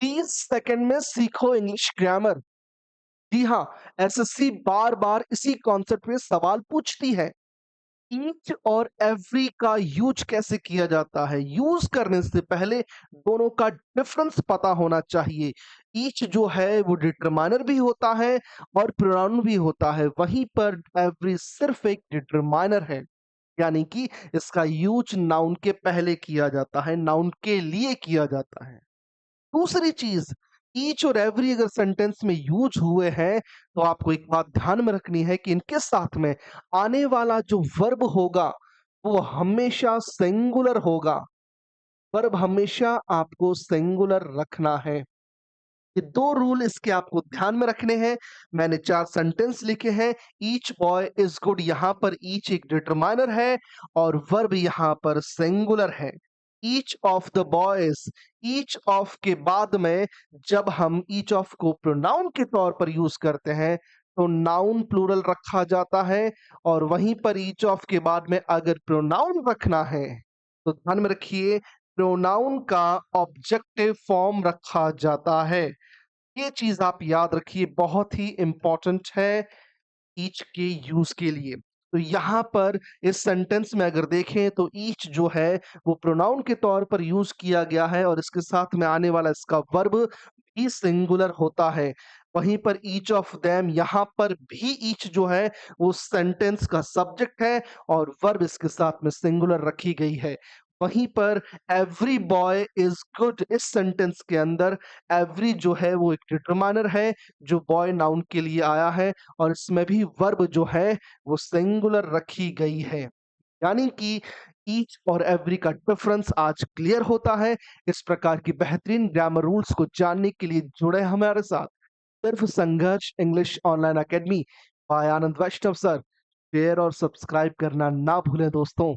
30 second में सीखो English grammar. जी हाँ, एसएससी बार-बार इसी कॉन्सेप्ट पे सवाल पूछती है। ईच और एवरी का यूज कैसे किया जाता है? यूज करने से पहले दोनों का डिफरेंस पता होना चाहिए। ईच जो है वो डिटरमाइनर भी होता है और प्रोनाउन भी होता है। वहीं पर एवरी सिर्फ एक डिटरमाइनर है। यानी कि इसका यूज नाउन के पहले किया जाता है, नाउन के लिए किया जाता है। दूसरी चीज, ईच और एवरी अगर सेंटेंस में यूज हुए हैं तो आपको एक बात ध्यान में रखनी है कि इनके साथ में आने वाला जो वर्ब होगा वो हमेशा सिंगुलर होगा। वर्ब हमेशा आपको सिंगुलर रखना है। ये दो रूल इसके आपको ध्यान में रखने हैं। मैंने 4 सेंटेंस लिखे हैं। ईच बॉय इज गुड, यहाँ पर ईच एक डिटरमाइनर है और वर्ब यहाँ पर सिंगुलर है। Each of the boys, each of के बाद में जब हम ईच ऑफ को प्रोनाउन के तौर पर यूज करते हैं तो नाउन प्लूरल रखा जाता है और वहीं पर ईच ऑफ के बाद में अगर प्रोनाउन रखना है तो ध्यान में रखिए, प्रोनाउन का ऑब्जेक्टिव फॉर्म रखा जाता है। ये चीज आप याद रखिए, बहुत ही इंपॉर्टेंट है ईच के यूज के लिए। तो यहाँ पर इस सेंटेंस में अगर देखें तो ईच जो है वो प्रोनाउन के तौर पर यूज किया गया है और इसके साथ में आने वाला इसका वर्ब भी सिंगुलर होता है। वहीं पर ईच ऑफ देम, यहाँ पर भी ईच जो है वो सेंटेंस का सब्जेक्ट है और वर्ब इसके साथ में सिंगुलर रखी गई है। वहीं पर एवरी बॉय इज गुड, इस सेंटेंस के अंदर एवरी जो है वो एक डिटरमाइनर है जो बॉय नाउन के लिए आया है और इसमें भी वर्ब जो है वो सिंगुलर रखी गई है। यानी कि ईच और एवरी का डिफरेंस आज क्लियर होता है। इस प्रकार की बेहतरीन ग्रामर रूल्स को जानने के लिए जुड़े हमारे साथ सिर्फ संघर्ष इंग्लिश ऑनलाइन अकेडमी बाय आनंद वैष्णव सर। शेयर और सब्सक्राइब करना ना भूलें दोस्तों।